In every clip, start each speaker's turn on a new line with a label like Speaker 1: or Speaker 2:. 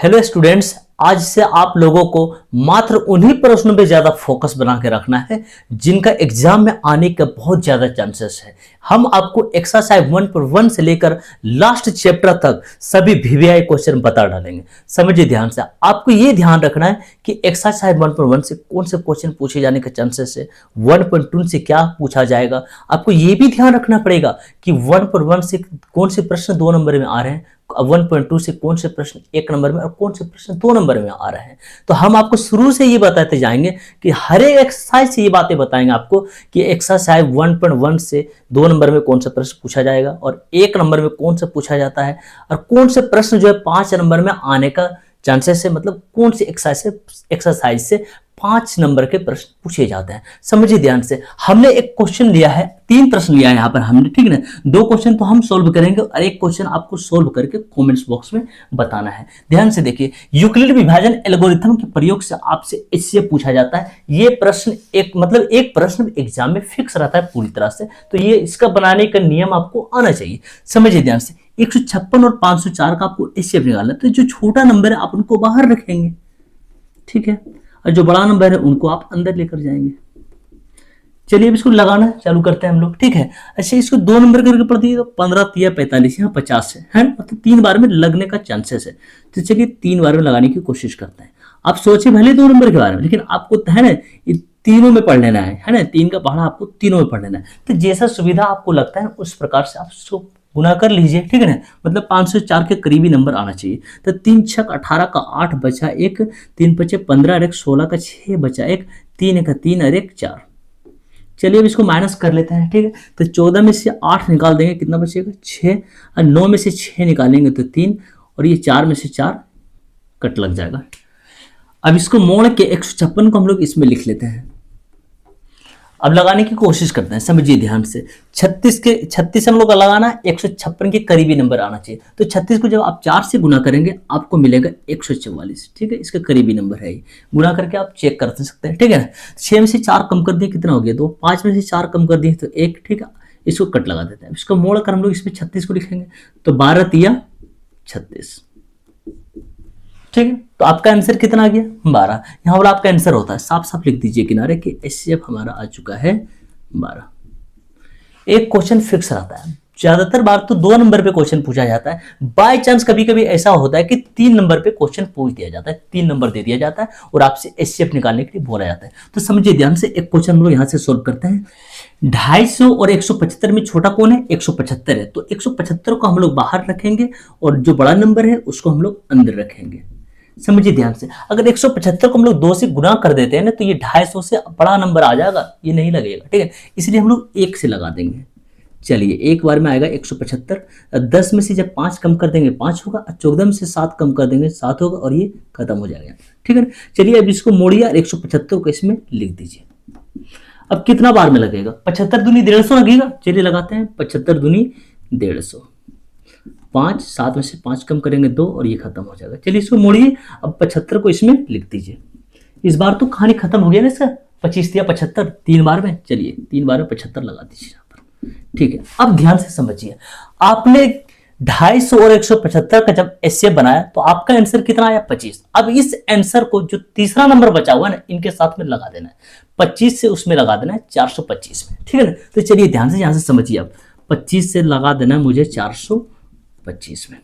Speaker 1: Hello students, आज से आप लोगों को मात्र उन्हीं प्रश्नों पे ज्यादा फोकस बना के रखना है जिनका एग्जाम में आने का बहुत ज्यादा चांसेस है। हम आपको एक्सरसाइज 1.1 से लेकर लास्ट चैप्टर तक सभी वीवीआई क्वेश्चन बता डालेंगे। समझिए ध्यान से, आपको ये ध्यान रखना है कि एक्सरसाइज 1.1 से कौन से क्वेश्चन पूछे जाने के चांसेस है, 1.2 से क्या पूछा जाएगा। आपको ये भी ध्यान रखना पड़ेगा कि 1.1 से कौन से प्रश्न 2 नंबर में आ रहे हैं, 1.2 से कौन से प्रश्न 1 नंबर में और कौन से प्रश्न 2 नंबर में आ रहे हैं। तो हम आपको शुरू से ये बताते जाएंगे कि हर एक एक्सरसाइज से ये बातें बताएंगे आपको कि एक्सरसाइज 1.1 से 2 नंबर में कौन सा प्रश्न पूछा जाएगा और 1 नंबर में कौन सा पूछा जाता है और कौन से प्रश्न जो है 5 नंबर में आने का चांसेस है। मतलब कौन सी एक्सरसाइज से 5 नंबर के प्रश्न पूछे जाते हैं। समझिए ध्यान से, हमने एक क्वेश्चन लिया है, 3 प्रश्न लिया है यहाँ पर हमने, ठीक है ना। 2 क्वेश्चन तो हम सोल्व करेंगे और 1 क्वेश्चन आपको सोल्व करके कमेंट्स बॉक्स में बताना है। ध्यान से देखिए, यूक्लिड विभाजन एल्गोरिथम के प्रयोग से आपसे इससे पूछा जाता है। ये प्रश्न एक प्रश्न एग्जाम में फिक्स रहता है पूरी तरह से, तो ये इसका बनाने का नियम आपको आना चाहिए। समझिए ध्यान से, 156 और 504 का आपको इससे निकालना है, तो जो छोटा नंबर है आप उनको बाहर रखेंगे, ठीक है, और जो बड़ा नंबर है उनको आप अंदर लेकर जाएंगे। चलिए अब इसको लगाना चालू करते हैं हम लोग, ठीक है। अच्छा, इसको 2 नंबर करके पढ़ दिए तो 15 या 45 यहाँ 50 है, मतलब 3 बार में लगने का चांसेस है। तो चलिए 3 बार में लगाने की कोशिश करते हैं। आप सोचे भले 2 नंबर के बारे में, लेकिन आपको है ना ये तीनों में पढ़ लेना है ना, 3 का पढ़ा आपको तीनों में पढ़ लेना है। तो जैसा सुविधा आपको लगता है उस प्रकार से आप इसको गुना कर लीजिए, ठीक है ना। मतलब 504 के करीबी नंबर आना चाहिए। तो 3 छक 18 का 8 बचा 1, 3 पचे 15 और 1 16 का 6 बचा 1, 3 एक 3 और 1 4। चलिए अब इसको माइनस कर लेते हैं, ठीक है। तो 14 में से 8 निकाल देंगे, कितना बचेगा 6, और 9 में से 6 निकालेंगे तो 3, और ये 4 में से 4 कट लग जाएगा। अब इसको मोड़ के 156 को हम लोग इसमें लिख लेते हैं। अब लगाने की कोशिश करते हैं, समझिए ध्यान से। 36 हम लोग का लगाना है, 156 के करीबी नंबर आना चाहिए। तो 36 को जब आप 4 से गुना करेंगे आपको मिलेगा 144, ठीक है। इसका करीबी नंबर है ये, गुना करके आप चेक कर सकते हैं, ठीक है ना। 6 में से 4 कम कर दिए, कितना हो गया 2, 5 में से 4 कम कर दिए तो 1, ठीक है। इसको कट लगा देते हैं, इसको मोड़ कर हम लोग इसमें 36 को लिखेंगे, तो 12 तिया 36, ठीक है। तो आपका आंसर कितना आ गया 12। यहां पर आपका आंसर होता है, साफ साफ लिख दीजिए किनारे कि एचसीएफ हमारा आ चुका है 12। एक क्वेश्चन फिक्स रहता है, ज्यादातर बार तो 2 नंबर पे क्वेश्चन पूछा जाता है। बाय चांस कभी कभी ऐसा होता है कि 3 नंबर पे क्वेश्चन पूछ दिया जाता है, 3 नंबर दे दिया जाता है और आपसे एचसीएफ निकालने के लिए बोला जाता है। तो समझिए ध्यान से, एक क्वेश्चन हम लोग यहां से सोल्व करते हैं। 250 और 175 में छोटा कौन है, 175 है। तो 175 को हम लोग बाहर रखेंगे और जो बड़ा नंबर है उसको हम लोग अंदर रखेंगे। समझिए ध्यान से, अगर 175 को हम लोग 2 से गुना कर देते हैं ना तो ये 250 से बड़ा नंबर आ जाएगा, ये नहीं लगेगा, ठीक है। इसलिए हम लोग 1 से लगा देंगे। चलिए एक बार में आएगा 175, 10 में से जब 5 कम कर देंगे 5 होगा, 14 में से 7 कम कर देंगे 7 होगा और ये खत्म हो जाएगा, ठीक है। चलिए अब इसको मोड़िए और 175 को इसमें लिख दीजिए। अब कितना बार में लगेगा, 75 दूनी 150 लगेगा। चलिए लगाते हैं, 75 दूनी 150, 5, 7 में से 5 कम करेंगे 2 और ये खत्म हो जाएगा। चलिए इसको मोड़िए, अब 75 को इसमें लिख दीजिए। इस बार तो कहानी खत्म हो गया ना इसका, 25 या 75 3 बार में। चलिए 3 बार में 75 लगा दीजिए यहाँ पर, ठीक है। अब ध्यान से समझिए, आपने 250 और 175 का जब एचसीएफ बनाया तो आपका आंसर कितना आया 25। अब इस आंसर को जो तीसरा नंबर बचा हुआ है ना इनके साथ में लगा देना है, 25 से उसमें लगा देना है 425 में, ठीक है ना। तो चलिए ध्यान से यहां से समझिए, अब 25 से लगा देना है मुझे 425 में।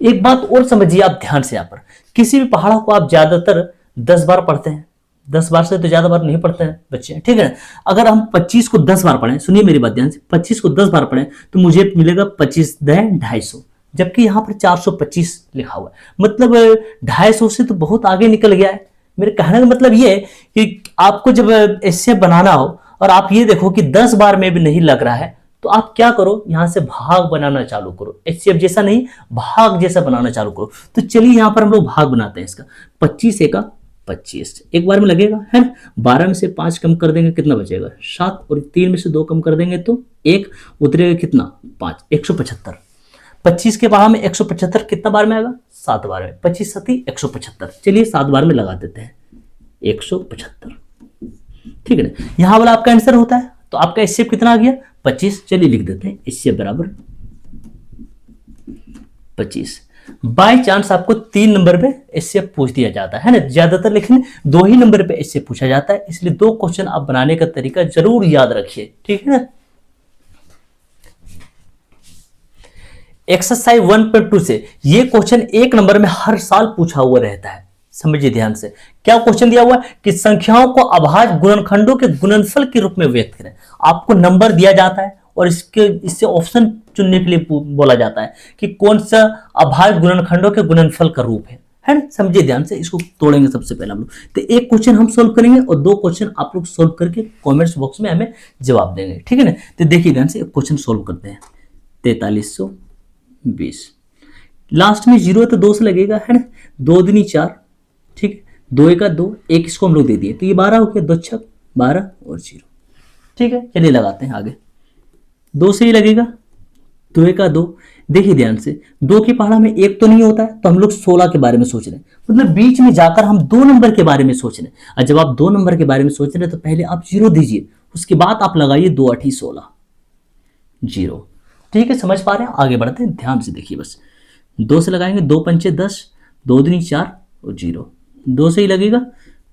Speaker 1: एक बात और समझिए आप ध्यान से, यहाँ पर किसी भी पहाड़ को आप ज्यादातर 10 बार पढ़ते हैं, 10 बार से तो ज्यादा बार नहीं पढ़ते हैं बच्चे, ठीक है। अगर हम 25 को 10 बार पढ़ें, सुनिए मेरी बात ध्यान से, 25 को 10 बार पढ़ें तो मुझे मिलेगा 25 250, जबकि यहाँ पर 425 लिखा हुआ है। मतलब 250 से तो बहुत आगे निकल गया है। मेरे कहने का मतलब ये है कि आपको जब एचसीएफ बनाना हो और आप ये देखो कि 10 बार में भी नहीं लग रहा है तो आप क्या करो, यहां से भाग बनाना चालू करो। एचसीएफ जैसा नहीं, भाग जैसा बनाना चालू करो। तो चलिए यहां पर हम लोग भाग बनाते हैं इसका, 25 एका 25 एक बार में लगेगा, है ना। 12 में से 5 कम कर देंगे, कितना बचेगा 7, और 3 में से 2 कम कर देंगे तो 1 उतरेगा, कितना 5, 175। 25 के बाद में 175 कितना बार में आएगा 7 बार में, 25 7 175। चलिए 7 बार में लगा देते हैं 175, ठीक है ना। यहां वाला आपका आंसर होता है, तो आपका एचसीएफ कितना आ गया 25। चलिए लिख देते हैं एचसीएफ बराबर 25। बाय चांस आपको 3 नंबर पे इससे पूछ दिया जाता है ना, ज्यादातर लेकिन 2 ही नंबर पे इससे पूछा जाता है, इसलिए 2 क्वेश्चन आप बनाने का तरीका जरूर याद रखिए, ठीक है ना। एक्सरसाइज 1.2 से ये क्वेश्चन 1 नंबर में हर साल पूछा हुआ रहता है, समझिए ध्यान से। क्या क्वेश्चन दिया हुआ है कि संख्याओं को अभाज्य गुणनखंडों के गुणनफल के रूप में व्यक्त करें। आपको नंबर दिया जाता है और इससे ऑप्शन चुनने के लिए बोला जाता है कि कौन सा अभाज्य गुणनखंडों के गुणनफल का रूप है ना। समझिए ध्यान से, इसको तोड़ेंगे सबसे पहले हम लोग। तो एक क्वेश्चन हम सोल्व करेंगे और 2 क्वेश्चन आप लोग सोल्व करके कमेंट्स बॉक्स में हमें जवाब देंगे, ठीक है ना। तो देखिए ध्यान से, एक क्वेश्चन सोल्व करते हैं। 4320 लास्ट में 0 है तो 2 से लगेगा, है ना। 2 दूनी 4, ठीक है। 2 1 2, एक इसको हम लोग दे दिए तो ये 12 हो गया। 2 6 12 और 0, ठीक है। चलिए लगाते हैं आगे। 2 से ही लगेगा। 2 1 2, देखिए ध्यान से, 2 की पहाड़ा में 1 तो नहीं होता है, तो हम लोग 16 के बारे में सोच रहे हैं, मतलब बीच में जाकर हम 2 नंबर के बारे में सोच रहे हैं। और जब आप 2 नंबर के बारे में सोच रहे हैं तो पहले आप 0 दीजिए, उसके बाद आप लगाइए 2 8 16 0, ठीक है। समझ पा रहे हैं, आगे बढ़ते हैं, ध्यान से देखिए बस। 2 से लगाएंगे, 2 पंचे 10, 2 दूनी 4 और 0। 2 से ही लगेगा,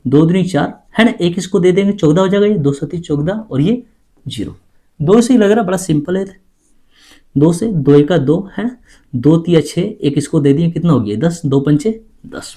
Speaker 1: 2 दूनी 4, है ना। एक इसको दे देंगे, 14 हो जाएगा ये। 2 7 14 और ये 0। 2 से ही लग रहा, बड़ा सिंपल है। 2 से 2 1 2, है ना। 2 3 6, एक इसको दे दिए, कितना हो गया 10। 2 पंचे 10।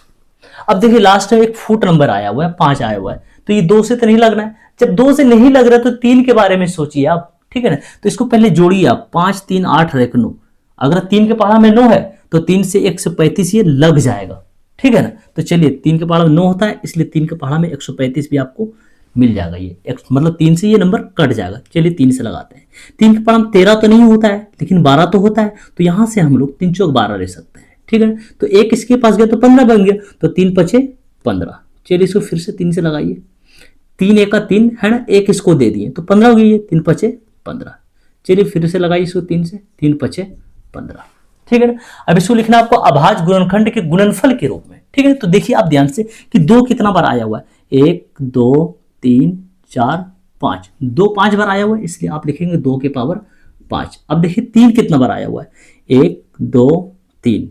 Speaker 1: अब देखिए लास्ट में एक फुट नंबर आया हुआ है, 5 आया हुआ है, तो ये 2 से तो नहीं लगना है। जब 2 से नहीं लग रहा तो 3 के बारे में सोचिए आप, ठीक है ना। तो इसको पहले जोड़िए आप, 5 3 8 और 1 9। अगर 3 के पहाड़ा में 9 है तो 3 से 135 ये लग जाएगा, ठीक है ना। तो चलिए, 3 के पहाड़ा में 9 होता है, इसलिए 3 के पहाड़ा में 135 भी आपको मिल जाएगा। ये मतलब 3 से ये नंबर कट जाएगा। चलिए 3 से लगाते हैं। 3 के पहाड़ा में 13 तो नहीं होता है, लेकिन 12 तो होता है, तो यहां से हम लोग 3 चौक 12 ले सकते हैं, ठीक है। तो एक इसके पास गया तो 15 बन गया, तो 3 पचे 15। चलिए इसको फिर से 3 से लगाइए। 3 1 3, है ना। एक इसको दे दिए तो 15 हो गई, 3 पचे 15। चलिए फिर से लगाइए इसको 3 से, 3 पचे 15, ठीक है ना। अब इसको लिखना आपको अभाज्य गुणनखंड के गुणनफल के रूप में, ठीक है। तो देखिए आप ध्यान से कि 2 कितना बार आया हुआ है, 1 2 3 4 5, 2 5 बार आया हुआ है, इसलिए आप लिखेंगे 2 के पावर 5। अब देखिए 3 कितना बार आया हुआ है, 1 2 3,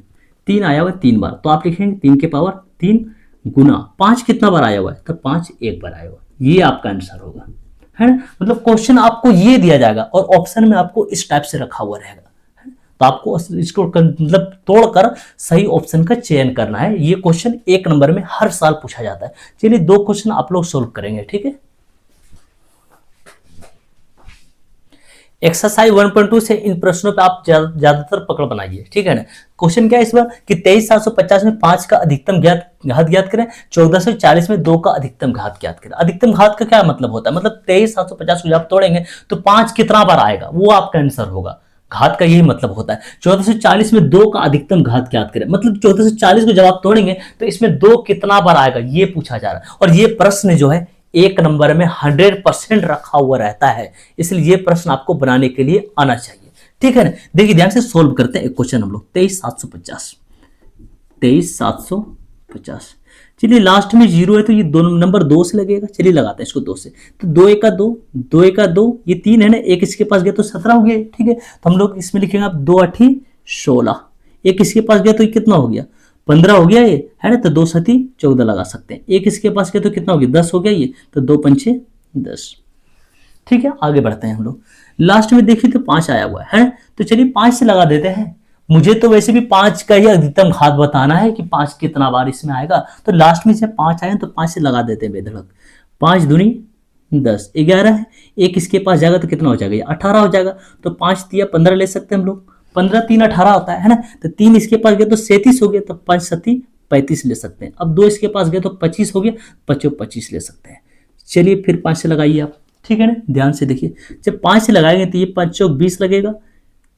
Speaker 1: 3 आया हुआ है 3 बार, तो आप लिखेंगे 3 के पावर 3 गुना 5 कितना बार आया हुआ है, तो 5 एक बार आया हुआ है। ये आपका आंसर होगा, है ना। मतलब क्वेश्चन आपको ये दिया जाएगा और ऑप्शन में आपको इस टाइप से रखा हुआ रहेगा, तो आपको इसको मतलब तोड़कर सही ऑप्शन का चयन करना है। ये क्वेश्चन 1 नंबर में हर साल पूछा जाता है। चलिए 2 क्वेश्चन आप लोग सोल्व करेंगे, ठीक है। एक्सरसाइज 1.2 से इन प्रश्नों पे आप ज्यादातर पकड़ बनाइए, ठीक है ना। क्वेश्चन क्या है इस बार कि 23750 में 5 का अधिकतम घात ज्ञात करें, 1440 में 2 का अधिकतम घात ज्ञात करें। अधिकतम घात का क्या मतलब होता है, मतलब 23750 को जब आप तोड़ेंगे तो 5 कितना बार आएगा वो आपका आंसर होगा। घात का यही मतलब होता है। 1440 में 2 का अधिकतम घात ज्ञात करें, मतलब 1440 को जब आप तोड़ेंगे तो इसमें 2 कितना बार आएगा ये पूछा जा रहा है। और ये प्रश्न जो है 1 नंबर में 100% रखा हुआ रहता है, इसलिए ये प्रश्न आपको बनाने के लिए आना चाहिए, ठीक है ना। देखिए ध्यान से सोल्व करते हैं एक क्वेश्चन हम लोग। 23750। चलिए लास्ट में 0 है तो ये दोनों नंबर 2 से लगेगा। चलिए लगाते हैं इसको 2 से, तो 2 1 2, 2 1 2, ये 3 है ना, एक इसके पास गया तो 17 हो गया, ठीक है। तो हम लोग इसमें लिखेंगे आप 2 8 16, एक इसके पास गया तो ये कितना हो गया 15 हो गया, ये है ना। तो 2 7 14 लगा सकते हैं। एक इसके पास गया तो कितना हो गया 10 हो गया ये, तो 2 पंचे 10, ठीक है। आगे बढ़ते हैं हम लोग। लास्ट में देखिए तो 5 आया हुआ है, तो चलिए 5 से लगा देते हैं। मुझे तो वैसे भी 5 का ही अधिकतम घात बताना है कि 5 कितना बार इसमें आएगा, तो लास्ट में जब 5 आए तो 5 से लगा देते हैं बेधड़क। 5 दूनी 10, 11 है, एक इसके पास जाएगा तो कितना हो जाएगा 18 हो जाएगा। तो 5 3 15 ले सकते हैं हम लोग। 15 3 18 होता है ना। तो 3 इसके पास गया तो 37 हो गया, तो 5 7 35 ले सकते हैं। अब 2 इसके पास गया तो 25 हो गया, 25 ले सकते हैं। चलिए फिर 5 से लगाइए आप, ठीक है ना। ध्यान से देखिए, जब 5 से लगाएंगे तो ये 5 चौक 20 लगेगा।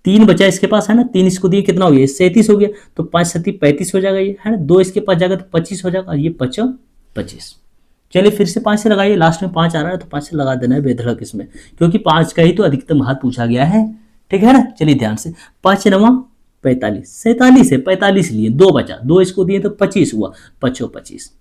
Speaker 1: 3 बचा इसके पास, है ना। 3 इसको दिए कितना हो गया 37 हो गया, तो 5 7 35 हो जाएगा ये, है ना। 2 इसके पास जाएगा तो 25 हो जाएगा, और ये 25। चलिए फिर से 5 से लगाइए। लास्ट में 5 आ रहा है तो 5 से लगा देना है बेधड़क इसमें, क्योंकि 5 का ही तो अधिकतम घात पूछा गया है, ठीक है ना। चलिए ध्यान से, 5 9 45, 47 है, 45 लिए 2 बचा, 2 इसको दिए तो 25 हुआ, 25।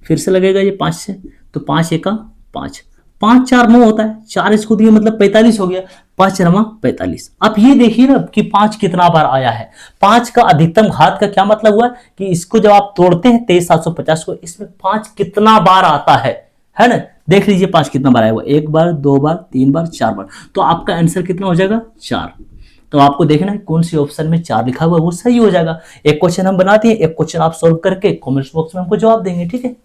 Speaker 1: फिर से लगेगा ये 5 से, तो 5 1 5, 5 4 9 होता है, 4 इसको दिए मतलब 45 हो गया। 5 रमा 45। आप ये देखिए ना कि 5 कितना बार आया है। 5 का अधिकतम घात का क्या मतलब हुआ कि इसको जब आप तोड़ते हैं 23750 को, इसमें 5 कितना बार आता है ना। देख लीजिए 5 कितना बार आया हुआ, 1 बार, 2 बार, 3 बार, 4 बार। तो आपका आंसर कितना हो जाएगा 4। तो आपको देखना है कौन सी ऑप्शन में 4 लिखा हुआ है वो सही हो जाएगा। एक क्वेश्चन हम बनाते हैं, एक क्वेश्चन आप सोल्व करके कमेंट्स बॉक्स में हमको जवाब देंगे, ठीक है।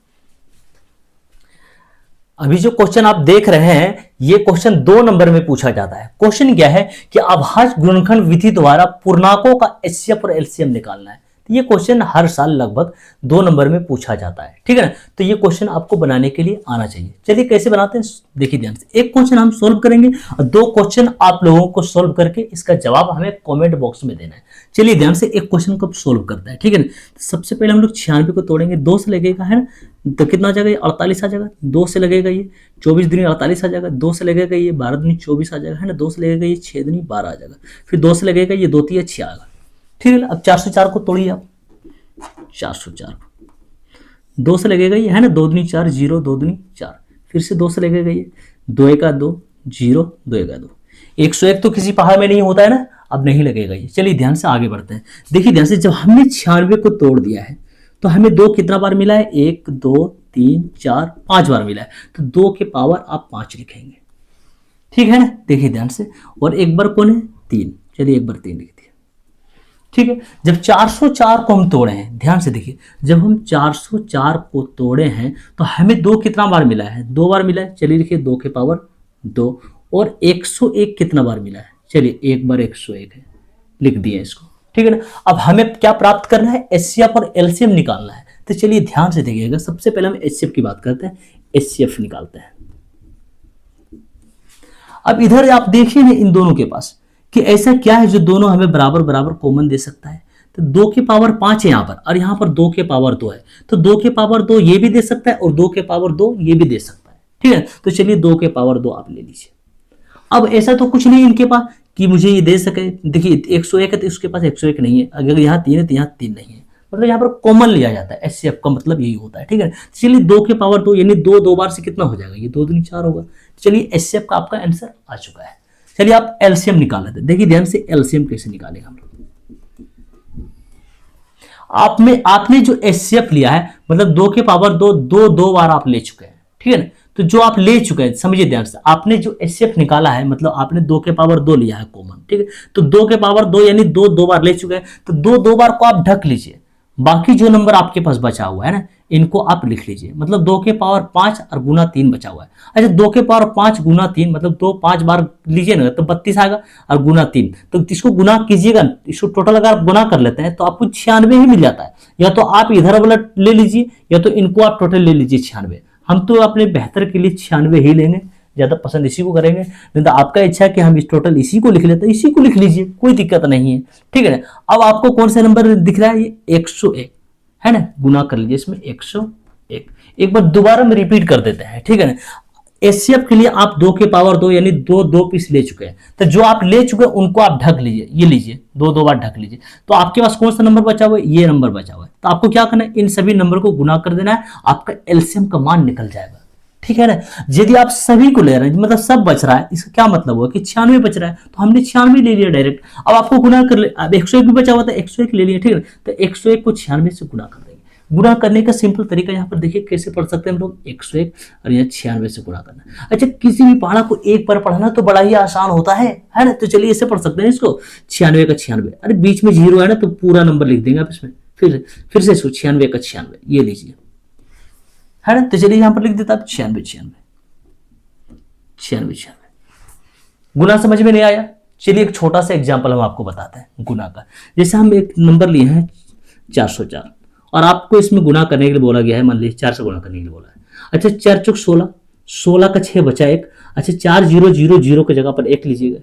Speaker 1: अभी जो क्वेश्चन आप देख रहे हैं ये क्वेश्चन 2 नंबर में पूछा जाता है। क्वेश्चन क्या है कि अभाज्य गुणनखंड विधि द्वारा पूर्णांकों का एचसीएफ और एलसीएम निकालना है। तो ये क्वेश्चन हर साल लगभग 2 नंबर में पूछा जाता है, ठीक है ना। तो ये क्वेश्चन आपको बनाने के लिए आना चाहिए। चलिए कैसे बनाते हैं देखिए ध्यान से। एक क्वेश्चन हम सोल्व करेंगे और 2 क्वेश्चन आप लोगों को सोल्व करके इसका जवाब हमें कमेंट बॉक्स में देना है। चलिए ध्यान से एक क्वेश्चन को सोल्व करते हैं, ठीक है ना। सबसे पहले हम लोग 96 को तोड़ेंगे, 2 से लगेगा है ना, तो कितना आ जाएगा 48 आ जाएगा। 2 से लगेगा ये 24 दूनी 48 आ जाएगा। 2 से लगेगा ये 12 दूनी 24 आ जाएगा है ना। 2 से लगेगा ये 6 दूनी 12 आ जाएगा। फिर 2 से लगेगा ये 2 3 6 आएगा, ठीक है ना। अब 404 को तोड़िए आप, 404 2 से लगेगा ये है ना, 2 दूनी 4 0 2 दूनी 4। फिर से 2 से लगेगा ये 2 1 2 0 2 1 2। 101 तो किसी पहाड़ में नहीं होता है ना, अब नहीं लगेगा ये। चलिए ध्यान से आगे बढ़ते हैं। देखिए ध्यान से, जब हमने 96 को तोड़ दिया है तो हमें 2 कितना बार मिला है, 1 2 3 4 5 बार मिला है। तो 2 के पावर आप 5 लिखेंगे, ठीक है ना। देखिए ध्यान से, और एक बार कौन है 3, चलिए एक बार 3 लिख दिया, ठीक है। जब 404 को हम तोड़े हैं, ध्यान से देखिए, जब हम 404 को तोड़े हैं तो हमें 2 कितना बार मिला है, 2 बार मिला है। चलिए लिखिए 2 के पावर 2। और 101 कितना बार मिला है, चलिए एक बार 101 है, लिख दिया इसको, ठीक है ना। अब हमें क्या प्राप्त करना है, एचसीएफ और एलसीएम निकालना है। तो चलिए ध्यान से देखिएगा, सबसे पहले हम एचसीएफ की बात करते हैं, एचसीएफ निकालते हैं। अब इधर आप देखिए ना इन दोनों के पास कि ऐसा क्या है जो दोनों हमें बराबर बराबर कॉमन दे सकता है। तो 2 के पावर 5 है यहाँ पर, और यहाँ पर 2 के पावर 2 है। तो 2 के पावर 2 ये भी दे सकता है और 2 के पावर 2 ये भी दे सकता है, ठीक है। तो चलिए 2 के पावर 2 आप ले लीजिए। अब ऐसा तो कुछ नहीं इनके पास कि मुझे ये दे सके। देखिए 101 है तो उसके पास 101 नहीं है, अगर यहाँ 3 है तो यहाँ 3 नहीं है, मतलब यहाँ पर कॉमन लिया जाता है। एचसीएफ का मतलब यही होता है, ठीक है। चलिए 2 के पावर 2 यानी 2 बार से कितना हो जाएगा, ये 2 दूनी 4 होगा। चलिए एचसीएफ का आपका आंसर आ चुका है। चलिए आप एलसीएम निकाल लेते हैं। देखिए ध्यान से एलसीएम कैसे निकालेंगे हम लोग। आपने जो एचसीएफ लिया है मतलब 2 के पावर 2 बार आप ले चुके हैं, ठीक है ना। तो जो आप ले चुके हैं, समझिए ध्यान से, आपने जो एचसीएफ निकाला है मतलब आपने 2 के पावर 2 लिया है कॉमन, ठीक है। तो 2 के पावर 2 यानी 2 बार ले चुके हैं, तो 2 बार को आप ढक लीजिए। बाकी जो नंबर आपके पास बचा हुआ है ना, इनको आप लिख लीजिए। मतलब 2 के पावर 5 और गुना 3 बचा हुआ है। अच्छा 2 के पावर 5 गुना 3 मतलब 2 5 बार लीजिए ना तो 32 आएगा, और गुना 3 तो इसको गुना कीजिएगा, इसको टोटल अगर आप गुना कर लेते हैं तो आपको 96 ही मिल जाता है। या तो आप इधर वाला ले लीजिए या तो इनको आप टोटल ले लीजिए 96। हम तो अपने बेहतर के लिए 96 ही लेंगे, ज्यादा पसंद इसी को करेंगे। नहीं तो आपका इच्छा है कि हम इस टोटल इसी को लिख लेते हैं, इसी को लिख लीजिए, कोई दिक्कत नहीं है, ठीक है ना। अब आपको कौन सा नंबर दिख रहा है, ये 101 है ना, गुना कर लीजिए इसमें 101। एक बार दोबारा में रिपीट कर देते हैं, ठीक है ना। एचसीएफ के लिए आप 2 के पावर 2 यानी 2 पीस ले चुके हैं। तो जो आप ले चुके हैं उनको आप ढक लीजिए, ये लीजिए 2 बार ढक लीजिए। तो आपके पास कौन सा नंबर बचा हुआ है, ये नंबर बचा हुआ है। तो आपको क्या करना है, इन सभी नंबर को गुना कर देना है, आपका एलसीएम का मान निकल जाएगा, ठीक है ना। यदि आप सभी को ले रहे हैं मतलब सब बच रहा है, इसका क्या मतलब हुआ कि 96 बच रहा है, तो हमने 96 ले लिया डायरेक्ट। अब आपको गुना कर ले, अब 101 भी बचा हुआ था, 101 ले लिया, ठीक है। तो 101 को 96 से गुना कर देंगे। गुना करने का सिंपल तरीका यहाँ पर देखिए कैसे पढ़ सकते हैं हम लोग, 101 और यहाँ 96 से गुना करना। अच्छा किसी भी पहाड़ा को एक बार पढ़ना तो बड़ा ही आसान होता है ना। तो चलिए ऐसे पढ़ सकते हैं इसको, 96 का 96, अरे बीच में 0 है ना तो पूरा नंबर लिख देंगे आप इसमें। फिर से इसको 96 का 96 ये लीजिए, है ना। तो चलिए यहाँ पर लिख देता आप 96 गुना समझ में नहीं आया। चलिए एक छोटा सा एग्जांपल हम आपको बताते हैं गुना का। जैसे हम एक नंबर लिए हैं 404 और आपको इसमें गुना करने के लिए बोला गया है, मान लीजिए 4 से गुना करने के लिए बोला है। अच्छा 4 चौक 16, 16 का 6 बचा 1। अच्छा 4 0 0 0 की जगह पर 1 लीजिएगा।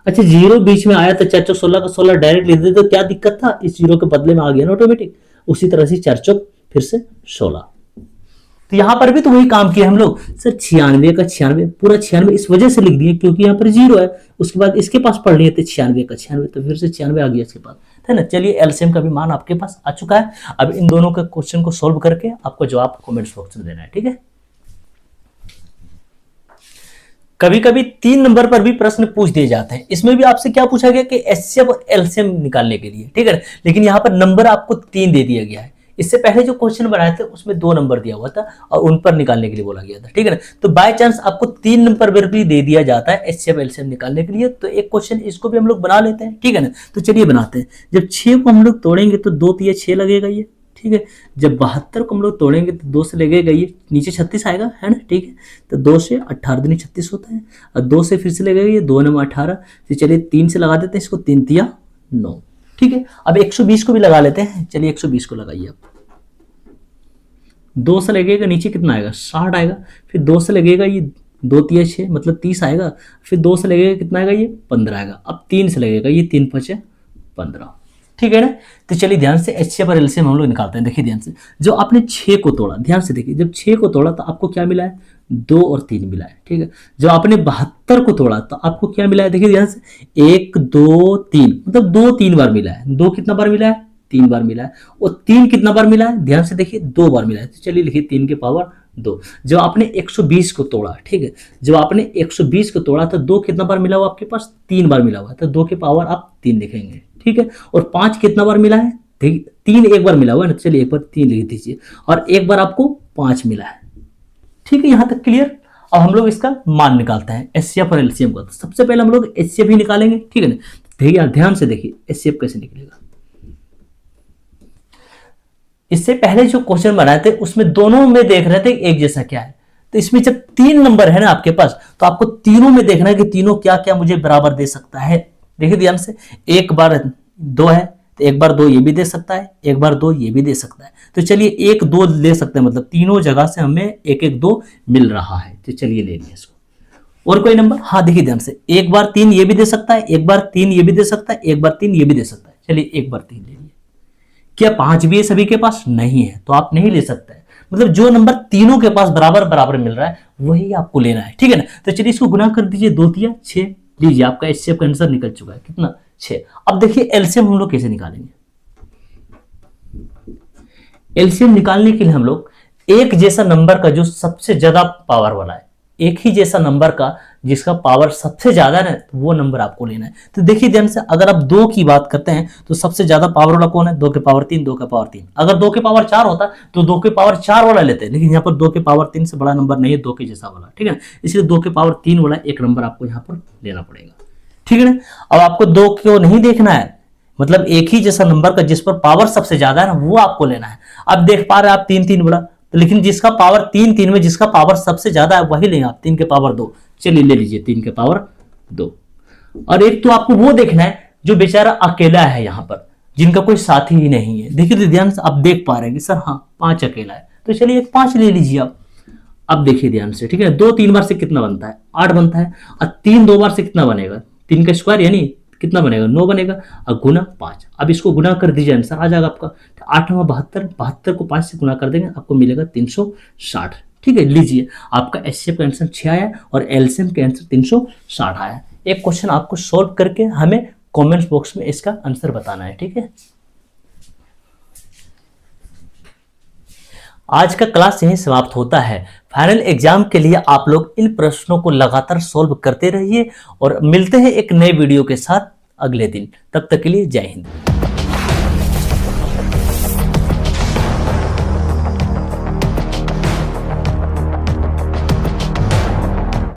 Speaker 1: अच्छा 0 बीच में आया तो 4 चौक 16 का 16 डायरेक्ट लिख देते तो क्या दिक्कत था, इस 0 के बदले में आ गया ना ऑटोमेटिक। उसी तरह से 4 चौक फिर से 16। तो यहां पर भी तो वही काम किया हम लोग सर, 96 का 96 पूरा 96 इस वजह से लिख दिए क्योंकि यहाँ पर 0 है। उसके बाद इसके पास पढ़ लिए थे 96 का 96, तो फिर से 96 आ गया इसके पास, है ना। चलिए एलसीएम का भी मान आपके पास आ चुका है। अब इन दोनों के क्वेश्चन को सोल्व करके आपको जवाब कमेंट्स बॉक्स में देना है, ठीक है। कभी कभी 3 नंबर पर भी प्रश्न पूछ दिए जाते हैं। इसमें भी आपसे क्या पूछा गया कि एचसीएफ और एलसीएम निकालने के लिए, ठीक है। लेकिन यहाँ पर नंबर आपको 3 दे दिया गया है। इससे पहले जो क्वेश्चन बनाए थे उसमें 2 नंबर दिया हुआ था और उन पर निकालने के लिए बोला गया था, ठीक है ना। तो बाय चांस आपको 3 नंबर पर भी दे दिया जाता है एचसीएफ एलसीएम निकालने के लिए, तो एक क्वेश्चन इसको भी हम लोग बना लेते हैं, ठीक है ना। तो चलिए बनाते हैं। जब 6 को हम लोग तोड़ेंगे तो 2 तिया 6 लगेगा ये, ठीक है। जब 72 को हम लोग तोड़ेंगे तो 2 से लगेगा ये, नीचे 36 आएगा, है ना, ठीक है। तो 2 से 18 दूनी 36 होता है और 2 से फिर से लगेगा ये, 2 9 18। तो चलिए 3 से लगा देते हैं इसको, 3 तिया 9, ठीक है। अब 120 को भी लगा लेते हैं। चलिए 120 को लगाइए आप। 2 से लगेगा नीचे कितना आएगा, 60 आएगा। फिर 2 से लगेगा ये, 2 तिया 6 मतलब 30 आएगा। फिर 2 से लगेगा कितना आएगा ये, 15 आएगा। अब 3 से लगेगा ये, 3 5 15, ठीक है ना। तो चलिए ध्यान से एचसीएफ और एलसीएम हम लोग निकालते हैं। देखिए ध्यान से, जो आपने 6 को तोड़ा, ध्यान से देखिए, जब 6 को तोड़ा तो आपको क्या मिला है, 2 और 3 मिला है, ठीक है। जब आपने 72 को तोड़ा तो आपको क्या मिला है, देखिए ध्यान से, 1 2 3 मतलब 2 3 बार मिला है। 2 कितना बार मिला है, 3 बार मिला है। और 3 कितना बार मिला है, ध्यान से देखिए, 2 बार मिला है। तो चलिए लिखिए 3 के पावर 2। जब आपने 120 को तोड़ा, ठीक है, जब आपने 120 को तोड़ा तो 2 कितना बार मिला हुआ आपके पास, 3 बार मिला हुआ है। तो 2 के पावर आप 3 लिखेंगे, ठीक है। और 5 कितना बार मिला है, 3 एक बार मिला हुआ है ना, चलिए एक बार 3 लिख दीजिए। और एक बार आपको 5 मिला है, ठीक है। यहां तक क्लियर। अब हम लोग इसका मान निकालते हैं एचसीएफ और एलसीएम का। तो सबसे पहले हम लोग एचसीएफ ही निकालेंगे, ठीक है ना। देखिए ध्यान से देखिए एचसीएफ कैसे निकलेगा। इससे पहले जो क्वेश्चन बनाए थे उसमें दोनों में देख रहे थे एक जैसा क्या है। तो इसमें जब 3 नंबर है ना आपके पास, तो आपको तीनों में देखना है कि तीनों क्या क्या मुझे बराबर दे सकता है। देखिए ध्यान से, एक बार 2 है तो एक बार 2 ये भी दे सकता है, एक बार 2 ये भी दे सकता है। तो चलिए 1 2 ले सकते हैं, मतलब तीनों जगह से हमें 1 1 2 मिल रहा है। तो चलिए ले लिया इसको। और कोई नंबर, हाँ देखिए ध्यान से, एक बार 3 ये भी दे सकता है, एक बार 3 ये भी दे सकता है, एक बार 3 ये भी दे सकता है। चलिए एक बार 3 ले लिया। क्या 5 भी है सभी के पास, नहीं है, तो आप नहीं ले सकते। मतलब जो नंबर तीनों के पास बराबर बराबर मिल रहा है वही आपको लेना है, ठीक है ना। तो चलिए इसको गुना कर दीजिए, 2 तिया 6, लीजिए आपका एचसीएफ का आंसर निकल चुका है, कितना, 6। अब देखिए एलसीएम हम लोग कैसे निकालेंगे। एलसीएम निकालने के लिए हम लोग एक जैसा नंबर का जो सबसे ज्यादा पावर वाला है, एक ही जैसा नंबर का जिसका पावर सबसे ज्यादा है, तो वो नंबर आपको लेना है। तो देखिए ध्यान से, अगर आप 2 की बात करते हैं तो सबसे ज्यादा पावर वाला कौन है, 2 के पावर 3, 2 के पावर 3। अगर 2 के पावर 4 होता तो 2 के पावर 4 वाला लेते हैं, लेकिन यहाँ पर 2 के पावर 3 से बड़ा नंबर नहीं है 2 के जैसा वाला, ठीक है ना। इसलिए 2 के पावर 3 वाला एक नंबर आपको यहाँ पर लेना पड़ेगा, ठीक है ना। अब आपको 2 को नहीं देखना है, मतलब एक ही जैसा नंबर का जिस पर पावर सबसे ज्यादा है ना, वो आपको लेना है। अब देख पा रहे हैं आप 3 3 बड़ा, तो लेकिन जिसका पावर 3 3 में जिसका पावर सबसे ज्यादा है वही लेंगे आप, 3 के पावर 2। चलिए ले लीजिए 3 के पावर 2। और एक तो आपको वो देखना है जो बेचारा अकेला है यहाँ पर, जिनका कोई साथी ही नहीं है। देखिए तो ध्यान से आप देख पा रहे हैं कि सर हाँ 5 अकेला है, तो चलिए 5 ले लीजिए आप। अब देखिए ध्यान से, ठीक है, 2 3 बार से कितना बनता है, 8 बनता है। और 3 2 बार से कितना बनेगा, 3 का स्क्वायर यानी कितना बनेगा, 9 बनेगा। और गुना 5, अब इसको गुना कर दीजिए, आंसर आ जाएगा आपका 8 में 72, 72 को 5 से गुना कर देंगे, आपको मिलेगा 360, ठीक है। लीजिए आपका एचसीएफ का आंसर 6 आया और एलसीएम का आंसर 360 आया। एक क्वेश्चन आपको सोल्व करके हमें कमेंट्स बॉक्स में इसका आंसर बताना है, ठीक है। आज का क्लास यहीं समाप्त होता है। फाइनल एग्जाम के लिए आप लोग इन प्रश्नों को लगातार सॉल्व करते रहिए और मिलते हैं एक नए वीडियो के साथ अगले दिन। तब तक के लिए जय हिंद।